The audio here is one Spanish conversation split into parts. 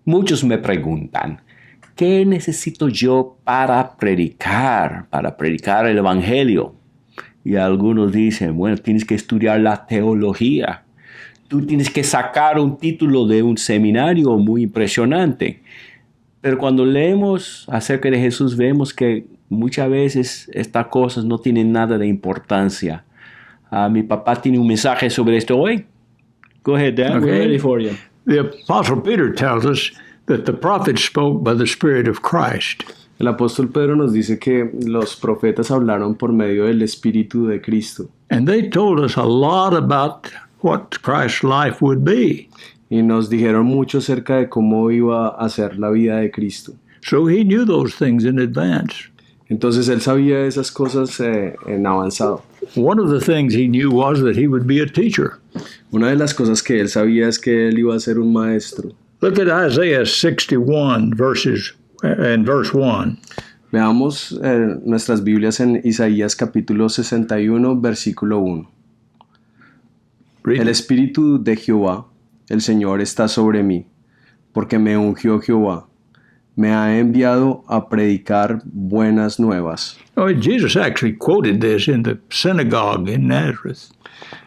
Muchos me preguntan, ¿qué necesito yo para predicar el Evangelio? Y algunos dicen, bueno, tienes que estudiar la teología. Tú tienes que sacar un título de un seminario muy impresionante. Pero cuando leemos acerca de Jesús, vemos que muchas veces estas cosas no tienen nada de importancia. Mi papá tiene un mensaje sobre esto hoy. Go ahead, Dad. Okay. We're ready for you. The Apostle Peter tells us that the prophets spoke by the Spirit of Christ. El apóstol Pedro nos dice que los profetas hablaron por medio del Espíritu de Cristo. And they told us a lot about what Christ's life would be. Y nos dijeron mucho acerca de cómo iba a ser la vida de Cristo. So he knew those things in advance. Entonces él sabía esas cosas en avanzado. One of the things he knew was that he would be a teacher. Una de las cosas que él sabía es que él iba a ser un maestro. Look at Isaiah 61 verse 1. Veamos nuestras Biblias en Isaías capítulo 61, versículo 1. El Espíritu de Jehová, el Señor, está sobre mí, porque me ungió Jehová. Me ha enviado a predicar buenas nuevas. Oh, Jesus actually quoted this in the synagogue in Nazareth.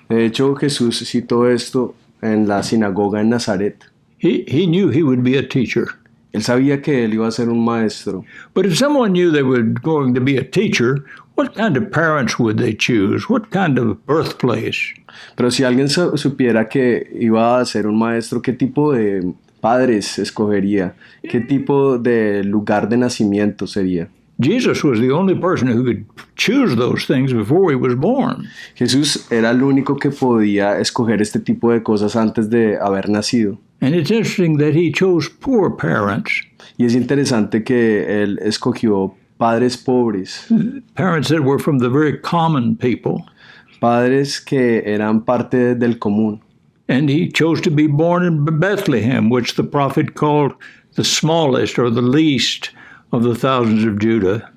De hecho, Jesús citó esto en la sinagoga en Nazaret. He knew he would be a teacher. Él sabía que él iba a ser un maestro. But if someone knew they were going to be a teacher, what kind of parents would they choose? What kind of birthplace? Pero si alguien supiera que iba a ser un maestro, ¿qué tipo de padres escogería? ¿Qué tipo de lugar de nacimiento sería? Jesus was the only person who could choose those things before he was born. Jesús era el único que podía escoger este tipo de cosas antes de haber nacido. And it's interesting that he chose poor parents. Y es interesante que él escogió padres pobres, Parents that were from the very common people. padres que eran parte del común. And he chose to be born in Bethlehem, which the prophet called the smallest or the least of the thousands of Judah.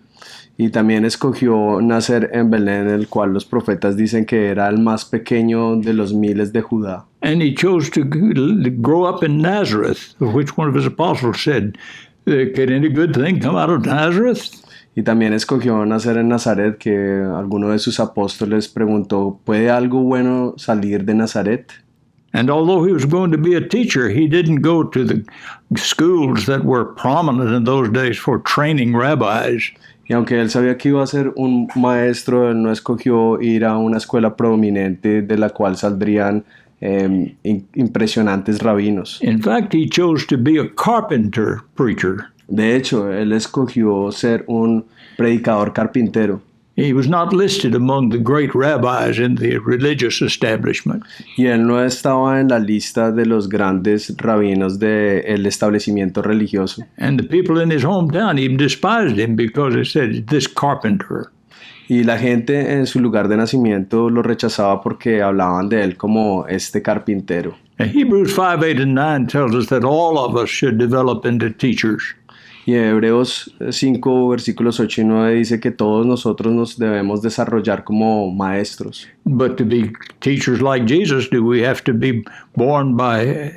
Y también escogió nacer en Belén, el cual los profetas dicen que era el más pequeño de los miles de Judá. And he chose to grow up in Nazareth, of which one of his apostles said, "Can any good thing come out of Nazareth?" Y también escogió nacer en Nazaret, que alguno de sus apóstoles preguntó, ¿puede algo bueno salir de Nazaret? And although he was going to be a teacher, he didn't go to the schools that were prominent in those days for training rabbis. Y aunque él sabía que iba a ser un maestro, él no escogió ir a una escuela prominente de la cual saldrían impresionantes rabinos. In fact, he chose to be a carpenter preacher. De hecho, él escogió ser un predicador carpintero. He was not listed among the great rabbis in the religious establishment. Y él no estaba en la lista de los grandes rabinos del establecimiento religioso. And the people in his hometown even despised him because they said, "This carpenter." Y la gente en su lugar de nacimiento lo rechazaba porque hablaban de él como este carpintero. And Hebrews 5, 8, and 9 tells us that all of us should develop into teachers. Y Hebreos 5, versículos 8 y 9 dice que todos nosotros nos debemos desarrollar como maestros. But to be teachers like Jesus, do we have to be born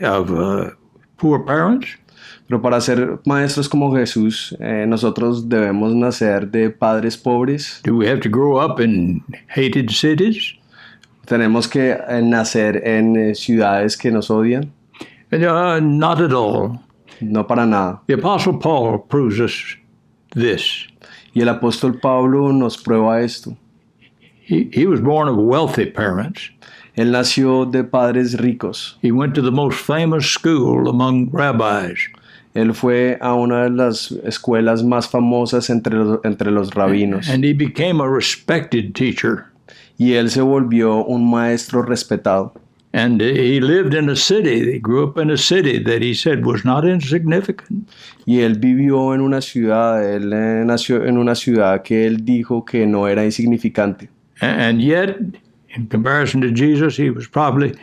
of poor parents? Pero para ser maestros como Jesús, nosotros debemos nacer de padres pobres. Do we have to grow up in hated cities? Tenemos que nacer en ciudades que nos odian. Not at all. No para nada. The Apostle Paul proves us this. Y el apóstol Pablo nos prueba esto. He was born of wealthy parents. Él nació de padres ricos. He went to the most famous school among rabbis. Él fue a una de las escuelas más famosas entre los rabinos. And he became a respected teacher. Y él se volvió un maestro respetado. And he lived in a city, he grew up in a city that he said was not insignificant. Y él vivió en una ciudad, él nació en una ciudad que él dijo que no era insignificante. And yet, in comparison to Jesus, he was probably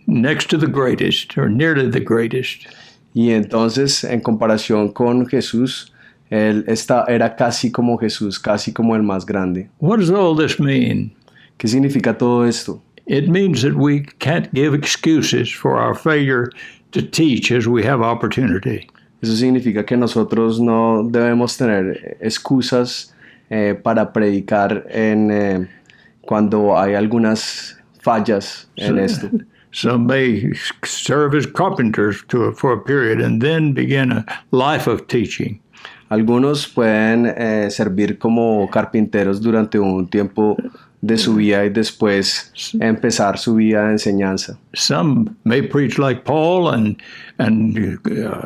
next to the greatest, or nearly the greatest. Y entonces, en comparación con Jesús, él era casi como Jesús, casi como el más grande. What does all this mean? ¿Qué significa todo esto? It means that we can't give excuses for our failure to teach as we have opportunity. Eso significa que nosotros no debemos tener excusas para predicar cuando hay algunas fallas en esto. Some may serve as carpenters for a period and then begin a life of teaching. Algunos pueden servir como carpinteros durante un tiempo de su vida y después empezar su vida de enseñanza. Some may preach like Paul and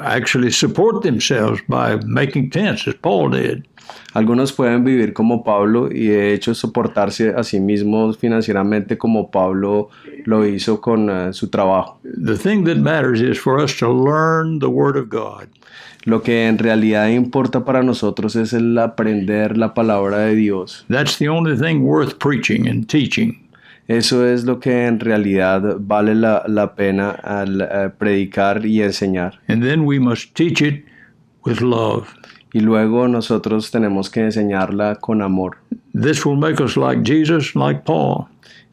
actually support themselves by making tents, as Paul did. Algunos pueden vivir como Pablo y de hecho soportarse a sí mismos financieramente como Pablo lo hizo con su trabajo. The thing that matters is for us to learn the Word of God. Lo que en realidad importa para nosotros es el aprender la palabra de Dios. That's the only thing worth preaching and teaching. Eso es lo que en realidad vale la pena al predicar y enseñar. And then we must teach it with love. Y luego nosotros tenemos que enseñarla con amor. This will make us like Jesus, like Paul.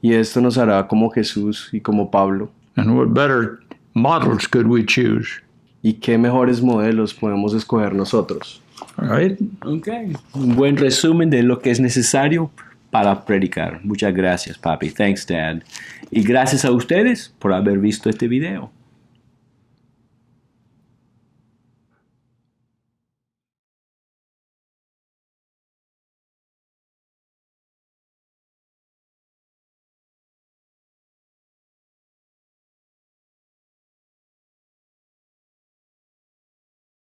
Y esto nos hará como Jesús y como Pablo. And what better models could we choose? ¿Y qué mejores modelos podemos escoger nosotros? All right? Okay. Un buen resumen de lo que es necesario para predicar. Muchas gracias, papi. Thanks, Dad. Y gracias a ustedes por haber visto este video.